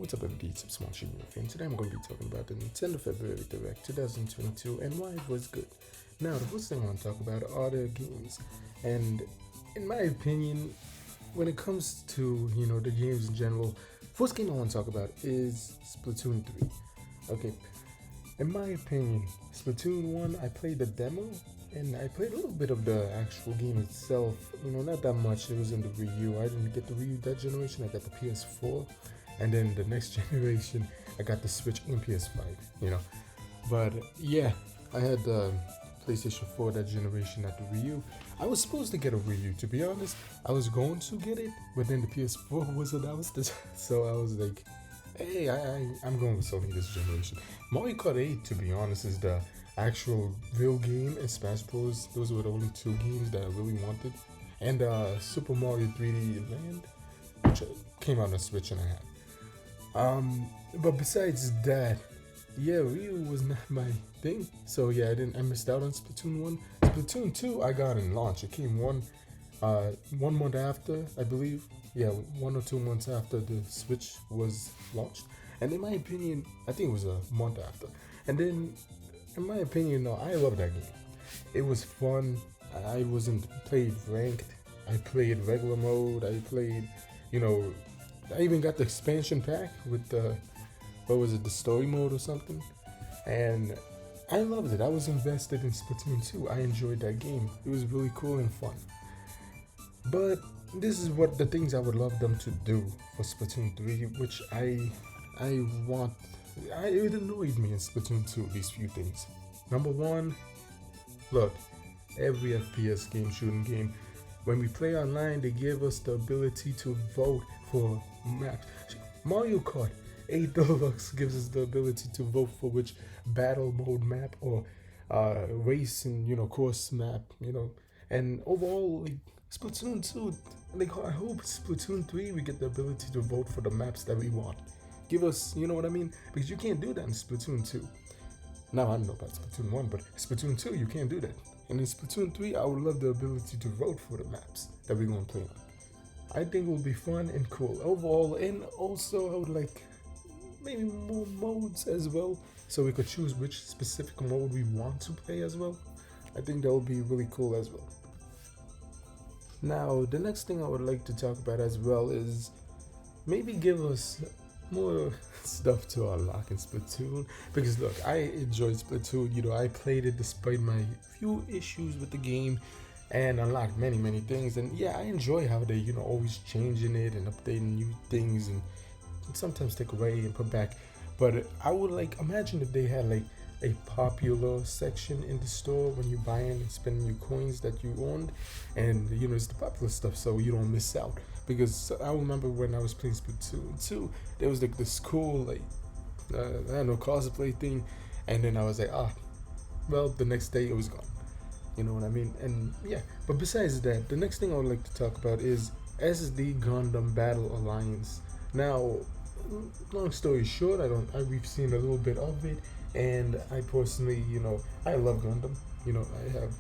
What's up everybody, it's Supersmallchibiwolf, and today I'm going to be talking about the Nintendo February Direct 2022 and why it was good. Now, the first thing I want to talk about are the games, and in my opinion, when it comes to, the games in general, first game I want to talk about is Splatoon 3. Okay, in my opinion, Splatoon 1, I played the demo, and I played a little bit of the actual game itself, not that much. It was in the Wii U. I didn't get the Wii U that generation, I got the PS4. And then the next generation, I got the Switch and PS5, But yeah, I had the PlayStation 4 that generation at the Wii U. I was supposed to get a Wii U, to be honest. I was going to get it, but then the PS4 was announced. So I was like, hey, I'm going with Sony this generation. Mario Kart 8, to be honest, is the actual real game, and Smash Bros. Those were the only two games that I really wanted. And Super Mario 3D Land, which came out on the Switch and I had. But besides that, yeah, Wii U was not my thing. So yeah, I missed out on Splatoon 1. Splatoon 2, I got in launch. It came one month after, I believe. Yeah, 1 or 2 months after the Switch was launched. And in my opinion, I think it was a month after. And then, in my opinion, no, I love that game. It was fun. I wasn't played ranked. I played regular mode. I played, I even got the expansion pack with the, the story mode or something. And I loved it. I was invested in Splatoon 2. I enjoyed that game. It was really cool and fun. But this is what the things I would love them to do for Splatoon 3, which it annoyed me in Splatoon 2, these few things. Number one, look, every FPS game, shooting game, when we play online, they give us the ability to vote for maps. Mario Kart 8 Deluxe gives us the ability to vote for which battle mode map or race and course map, and overall, like Splatoon 2, I hope Splatoon 3 we get the ability to vote for the maps that we want. Give us, you know what I mean? Because you can't do that in Splatoon 2. Now I don't know about Splatoon 1, but Splatoon 2 you can't do that. And in Splatoon 3, I would love the ability to vote for the maps that we're going to play on. I think it will be fun and cool overall, and also I would like maybe more modes as well, so we could choose which specific mode we want to play as well. I think that would be really cool as well. Now, the next thing I would like to talk about as well is maybe give us more stuff to unlock in Splatoon, because look, I enjoyed Splatoon. I played it despite my few issues with the game and unlocked many things, and yeah, I enjoy how they always changing it and updating new things and sometimes take away and put back. But I would imagine if they had a popular section in the store when you buy in and spending your coins that you owned, and it's the popular stuff so you don't miss out. Because I remember when I was playing Splatoon 2, there was this cool I don't know, cosplay thing, and then I was like, well, the next day it was gone. You know what I mean? And yeah, but besides that, the next thing I would like to talk about is SD Gundam Battle Alliance. Now, long story short, we've seen a little bit of it, and I personally, I love Gundam. I have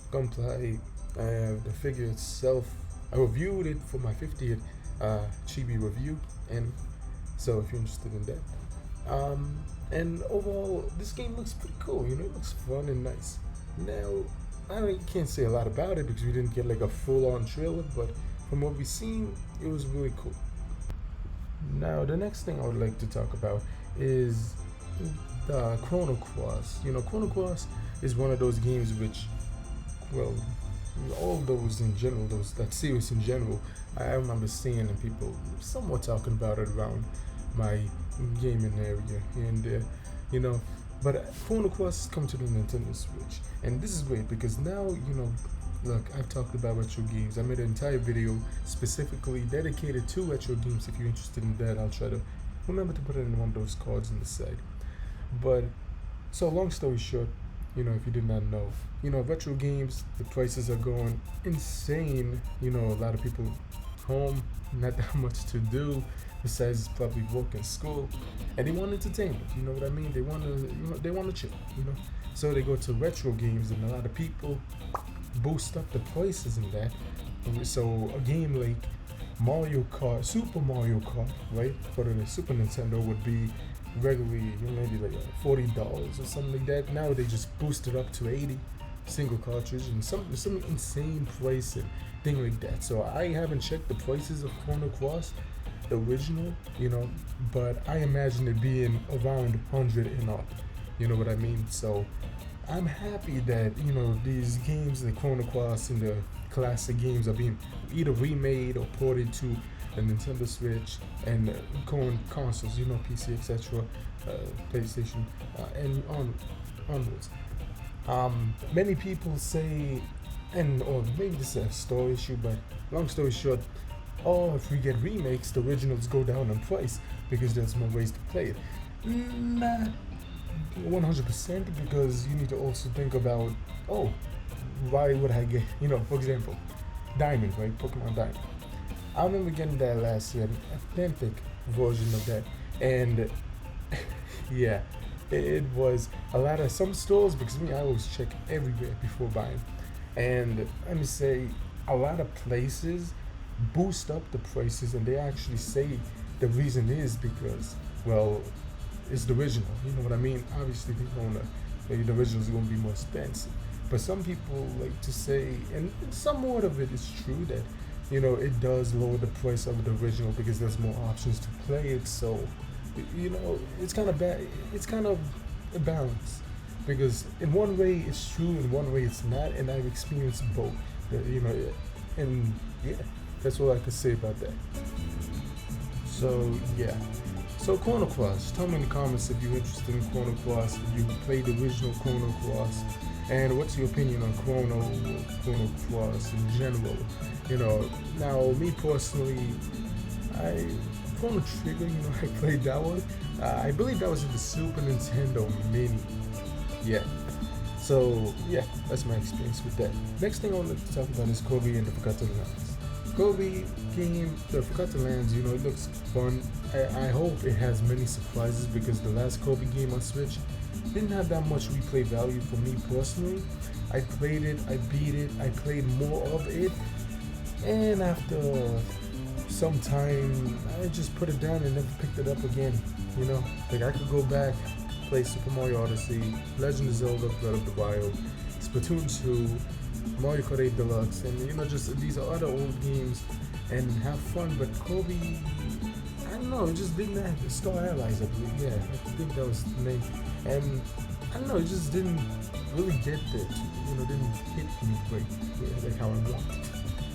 Gunpla, I have the figure itself. I reviewed it for my 50th Chibi review, and so if you're interested in that. And overall, this game looks pretty cool. It looks fun and nice. Now, I can't say a lot about it because we didn't get a full-on trailer, but from what we've seen, it was really cool. Now, the next thing I would like to talk about is the Chrono Cross. Chrono Cross is one of those games which, well, all those in general, that series in general, I remember seeing and people somewhat talking about it around my gaming area here and there, But Chrono Cross has come to the Nintendo Switch, and this is great because now, look, I've talked about retro games. I made an entire video specifically dedicated to retro games. If you're interested in that, I'll try to remember to put it in one of those cards on the side. But, so long story short, if you did not know, retro games, the prices are going insane. A lot of people home, not that much to do besides probably work and school, and they want entertainment. You know what I mean? They want to chill. So they go to retro games, and a lot of people boost up the prices in that. So a game like Mario Kart, Super Mario Kart, right, for the Super Nintendo would be regularly maybe like $40 or something like that. Now they just boosted up to 80 single cartridge and some insane price and thing like that. So I haven't checked the prices of Chrono Cross, the original, but I imagine it being around 100 and up. You know what I mean? So I'm happy that these games, the Chrono Cross and the classic games, are being either remade or ported to the Nintendo Switch and current consoles, PC, etc., PlayStation, and onwards. Many people say, or maybe this is a store issue, but long story short, if we get remakes, the originals go down in price because there's more ways to play it. Not 100%, because you need to also think about, why would I get, for example, Diamond, right? Pokemon Diamond. I remember getting that last year, an authentic version of that, and yeah, it was a lot of some stores, because I always check everywhere before buying, and let me say, a lot of places boost up the prices, and they actually say the reason is because, well, it's the original. You know what I mean? Obviously, maybe the original is gonna be more expensive. But some people like to say, and somewhat of it is true, that it does lower the price of the original because there's more options to play it. So, it's kind of bad. It's kind of a balance, because in one way it's true, in one way it's not, and I've experienced both. And yeah, that's all I could say about that. So yeah. So Chrono Cross, tell me in the comments if you're interested in Chrono Cross, if you played the original Chrono Cross, and what's your opinion on Chrono Cross in general. Now me personally, Chrono Trigger, I played that one. I believe that was in the Super Nintendo Mini. Yeah. So yeah, that's my experience with that. Next thing I want to talk about is Kirby and the Forgotten Lands. Kirby game, the Forgotten Lands, it looks fun. I hope it has many surprises, because the last Kirby game on Switch didn't have that much replay value for me personally. I played it, I beat it, I played more of it, and after some time, I just put it down and never picked it up again. Like I could go back, play Super Mario Odyssey, Legend of Zelda Breath of the Wild, Splatoon 2, Mario Kart 8 Deluxe, and just these are other old games, and have fun. But Kirby, I don't know, it just didn't have Star Allies, I believe. Yeah, I think that was the name. And I don't know, it just didn't really get there. Didn't hit me like how I wanted.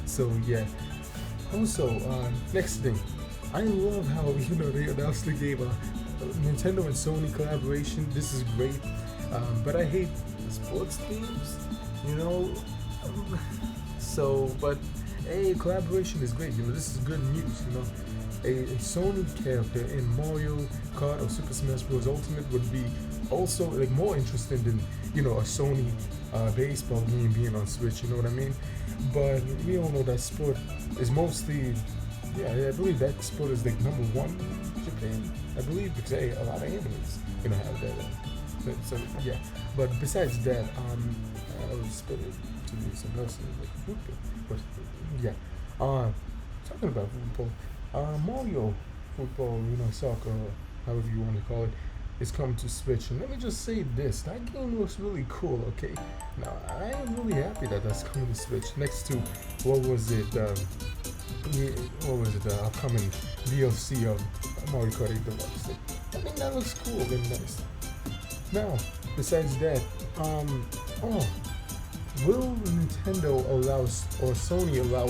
So yeah. Also, next thing, I love how they announced the game, Nintendo and Sony collaboration. This is great, but I hate sports games. So, but hey, collaboration is great. This is good news. A Sony character in Mario Kart or Super Smash Bros. Ultimate would be also like more interesting than a Sony baseball game being on Switch. You know what I mean? But we all know that sport is mostly, I believe that sport is like number one in Japan. I believe, because a lot of animes have that. So yeah. But besides that, I was split it to do something else like football. But yeah, talking about football, Mario football, soccer, however you want to call it, is coming to Switch. And let me just say this: that game looks really cool. Okay, now I am really happy that that's coming to Switch. Next to what was it? The upcoming DLC of Mario Kart 8 Deluxe. I think that looks cool and nice. Now, besides that, will Nintendo allow or Sony allow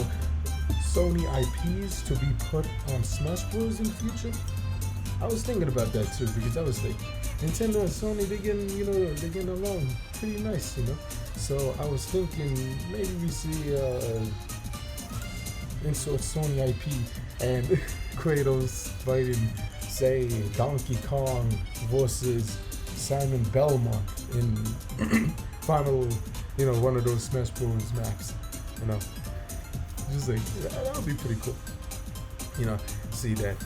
Sony IPs to be put on Smash Bros in the future? I was thinking about that too, because I was like, Nintendo and Sony, they're getting along pretty nice, So I was thinking maybe we see insert Sony IP and Kratos fighting, say, Donkey Kong versus Simon Belmont in final, one of those Smash Bros maps, just like that would be pretty cool, see that.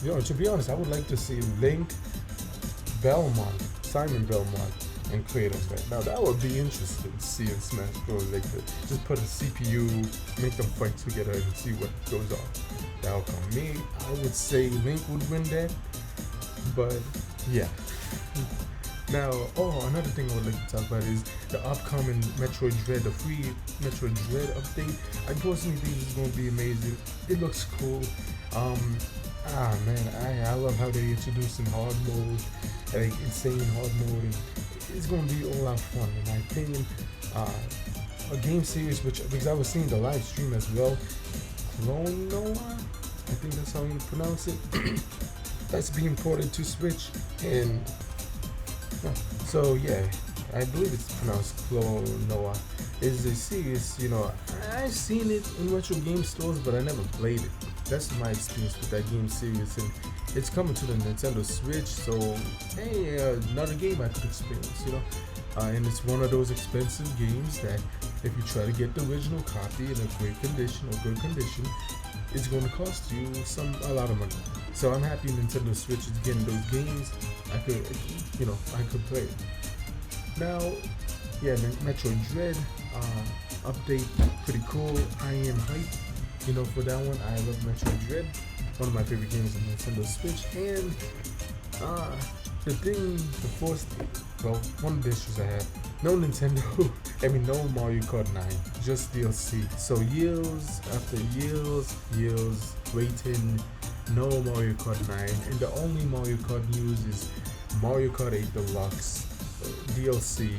To be honest, I would like to see Link, Belmont, Simon Belmont, and Kratos. Right now, that would be interesting to see in Smash Bros. They could just put a CPU, make them fight together, and see what goes on. The outcome. Me, I would say Link would win that, but yeah. Now, another thing I would like to talk about is the upcoming Metroid Dread, the free Metroid Dread update. I personally think this is going to be amazing. It looks cool. Man, I love how they're introducing hard mode, like insane hard mode, and it's going to be all out fun, in my opinion. A game series because I was seeing the live stream as well, Chrono, I think that's how you pronounce it. That's being ported to Switch, and so yeah, I believe it's pronounced Chrono. Is a series, I've seen it in retro game stores, but I never played it. That's my experience with that game series, and it's coming to the Nintendo Switch, so hey, another game I could experience, and it's one of those expensive games that if you try to get the original copy in a great condition or good condition, it's going to cost you a lot of money. So I'm happy Nintendo Switch is getting those games. I could play it. Now, yeah, Metroid Dread update, pretty cool. I am hyped, for that one. I love Metroid Dread, one of my favorite games on Nintendo Switch. And one of the issues I have, no Mario Kart 9, just DLC. So years after years waiting, no Mario Kart 9, and the only Mario Kart news is Mario Kart 8 Deluxe DLC,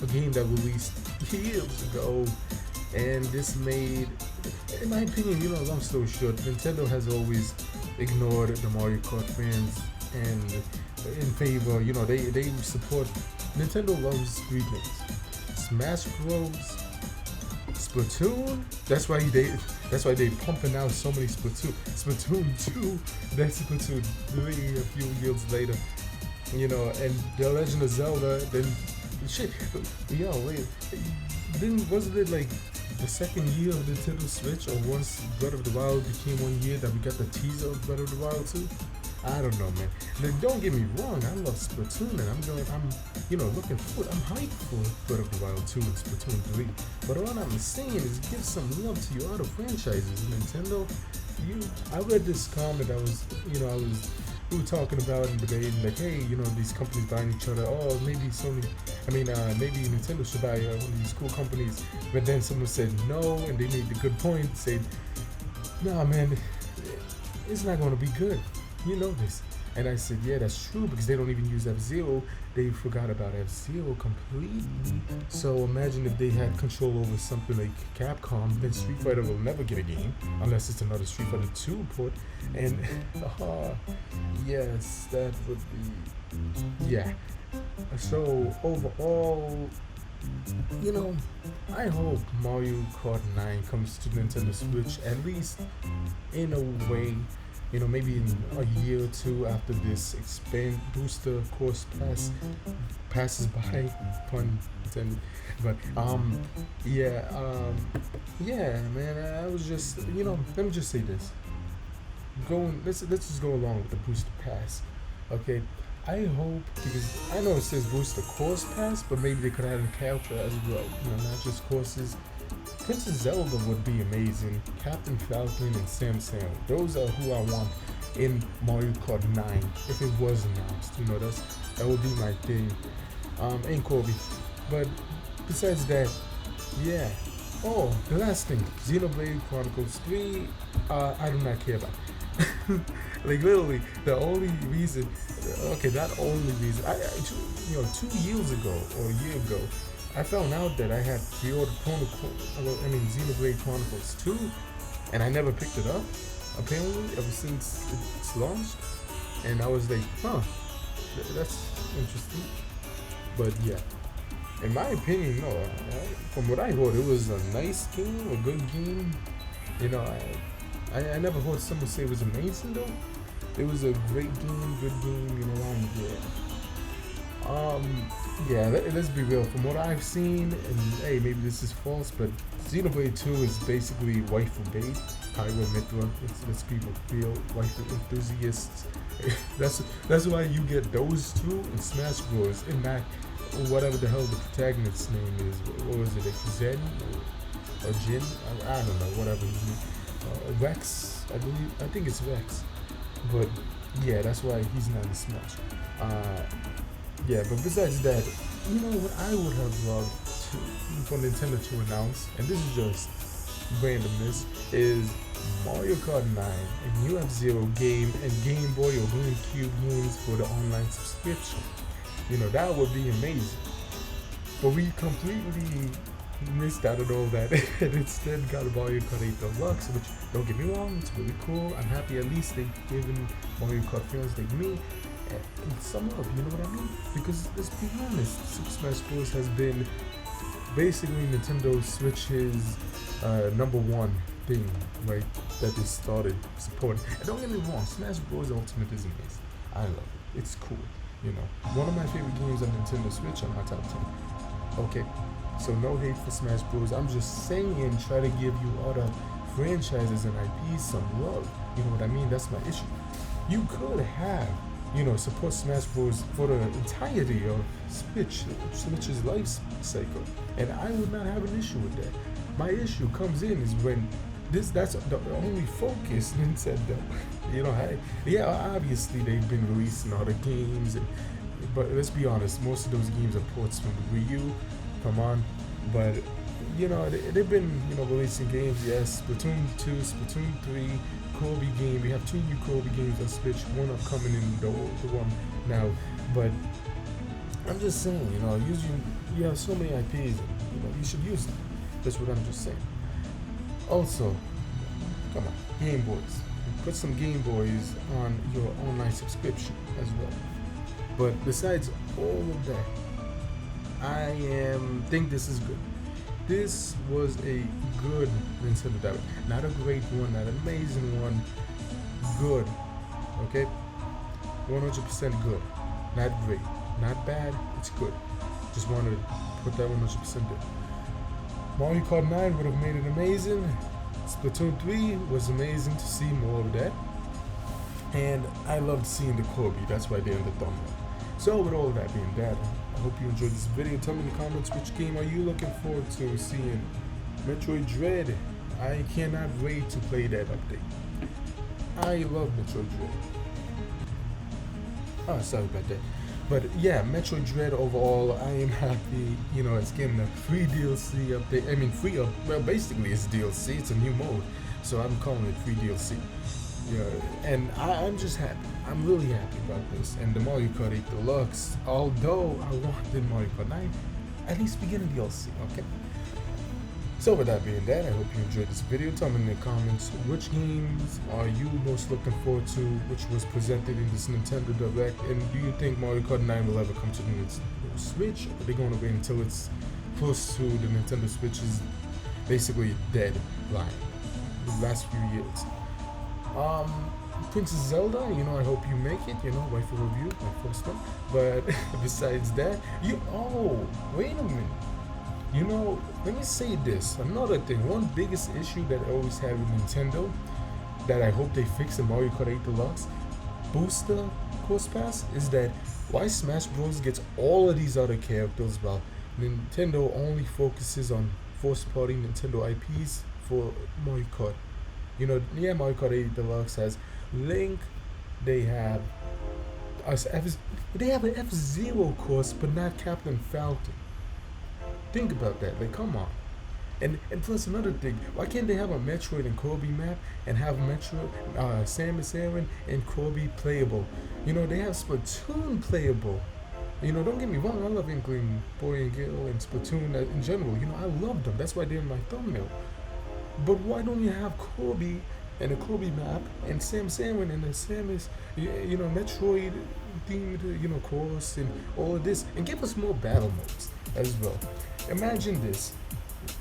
a game that released years ago, and this made, in my opinion, long story short, Nintendo has always ignored the Mario Kart fans, and in favor, they support. Nintendo loves 3 things: Smash Bros, Splatoon. That's why they pumping out so many Splatoon 2, then Splatoon 3 a few years later, and The Legend of Zelda. Then shit, wasn't it like the second year of Nintendo Switch, or once Breath of the Wild became 1 year that we got the teaser of Breath of the Wild 2? I don't know, man. Now, don't get me wrong, I love Splatoon, and I'm looking forward. I'm hyped for Breath of the Wild 2 and Splatoon 3. But all I'm saying is give some love to your other franchises, Nintendo. I read this comment we were talking about and debating, like, hey, these companies buying each other. Oh, maybe maybe Nintendo should buy one of these cool companies. But then someone said no, and they made the good point, said, nah, man, it's not going to be good. You know this. And I said, yeah, that's true, because they don't even use F-Zero. They forgot about F-Zero completely. So imagine if they had control over something like Capcom, then Street Fighter will never get a game, unless it's another Street Fighter 2 port. And, yes, that would be, yeah. So, overall, I hope Mario Kart 9 comes to Nintendo Switch, at least in a way. Maybe in a year or two after this booster course passes by, pun intended. But yeah, man. I was just, let me just say this. Let's just go along with the booster pass, okay? I hope, because I know it says booster course pass, but maybe they could add a character as well. Not just courses. Princess Zelda would be amazing. Captain Falcon and Sam, those are who I want in Mario Kart 9 if it was announced. That would be my thing. And Kobe. But besides that, yeah. Oh, the last thing, Xenoblade Chronicles 3, I do not care about. Like, literally, the only reason, not only reason, I 2 years ago or a year ago, I found out that I had pre-ordered Xenoblade Chronicles 2, and I never picked it up, apparently, ever since it's launched. And I was like, that's interesting. But yeah, in my opinion, no, from what I heard, it was a nice game, a good game. I never heard someone say it was amazing, though. It was a great game, good game, let's be real. From what I've seen, and hey, maybe this is false, but Xenoblade 2 is basically waifu bait. Pyro let's people feel waifu enthusiasts. That's why you get those two in Smash Bros. And not whatever the hell the protagonist's name is. What was it, like Zen or Jin? I don't know, whatever his name. Rex, I believe. I think it's Rex. But yeah, that's why he's not in Smash. Yeah, but besides that, you know what I would have loved for Nintendo to announce, and this is just randomness, is Mario Kart 9 and new F-Zero game and Game Boy or GameCube games for the online subscription. You know, that would be amazing. But we completely missed out on all that and instead got Mario Kart 8 Deluxe, which, don't get me wrong, it's really cool. I'm happy at least they've given Mario Kart fans like me some love, you know what I mean? Because let's be honest, Super Smash Bros. Has been basically Nintendo Switch's #1 thing, right, that they started supporting. And don't get me wrong, Smash Bros. Ultimate is amazing. I love it. It's cool, you know. One of my favorite games on Nintendo Switch on my top 10. Okay, so no hate for Smash Bros. I'm just saying, try to give you other franchises and IPs some love. You know what I mean? That's my issue. You could have, you know, support Smash Bros. For the entirety of Switch's life cycle, and I would not have an issue with that. My issue comes in is when that's the only focus Nintendo. You know, yeah, obviously they've been releasing other games, but let's be honest, most of those games are ports from the Wii U. Come on, but you know they've been, you know, releasing games. Yes, Splatoon 2, Splatoon 3. Kirby game. We have 2 new Kirby games on Switch, one upcoming in the one now. But I'm just saying, you know, you have so many IPs, and, you know, you should use them. That's what I'm just saying. Also, come on, Game Boys. Put some Game Boys on your online subscription as well. But besides all of that, I think this is good. This was a good Nintendo Direct. Not a great one, not an amazing one. Good. Okay? 100% good. Not great. Not bad. It's good. Just wanted to put that 100% there. Mario Kart 9 would have made it amazing. Splatoon 3 was amazing to see more of that. And I loved seeing the Kirby. That's why they're in the thumbnail. So with all that being said, I hope you enjoyed this video. Tell me in the comments, which game are you looking forward to seeing? Metroid Dread. I cannot wait to play that update. I love Metroid Dread. Oh, sorry about that. But yeah, Metroid Dread overall, I am happy. You know, it's getting a free DLC update. I mean, well, basically it's DLC. It's a new mode, so I'm calling it free DLC. Yeah, and I'm just happy. I'm really happy about this. And the Mario Kart 8 Deluxe, although I wanted Mario Kart 9, at least we get a DLC, okay? So with that being said, I hope you enjoyed this video. Tell me in the comments, which games are you most looking forward to, which was presented in this Nintendo Direct, and do you think Mario Kart 9 will ever come to the Nintendo Switch, or are they going to wait until it's close to the Nintendo Switch's basically dead line, the last few years? Princess Zelda, you know, I hope you make it, you know, waifu review, my first one. But besides that, wait a minute. You know, let me say this. Another thing, one biggest issue that I always had with Nintendo that I hope they fix in Mario Kart 8 Deluxe Booster Course Pass is that why Smash Bros. Gets all of these other characters while Nintendo only focuses on first-party Nintendo IPs for Mario Kart. You know, yeah, Mario Kart 8 Deluxe has Link, they have an F-Zero course, but not Captain Falcon. Think about that, like, come on. And plus another thing, why can't they have a Metroid and Kirby map and have Metroid, Samus Aran and Kirby playable? You know, they have Splatoon playable. You know, don't get me wrong, I love Inkling, Boy and Girl, and Splatoon in general. You know, I love them. That's why they're in my thumbnail. But why don't you have Kirby and a Kirby map and Samus Aran and the Samus, you know, Metroid themed, you know, course and all of this, and give us more battle modes as well. Imagine this: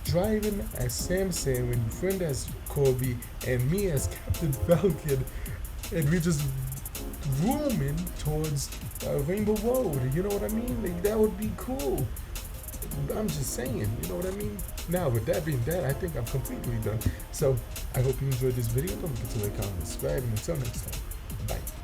driving as Samus Aran, friend as Kirby, and me as Captain Falcon, and we just zooming towards Rainbow Road. You know what I mean? Like, that would be cool. I'm just saying, you know what I mean? Now, with that being that, I think I'm completely done. So, I hope you enjoyed this video. Don't forget to like, comment, subscribe, and until next time, bye.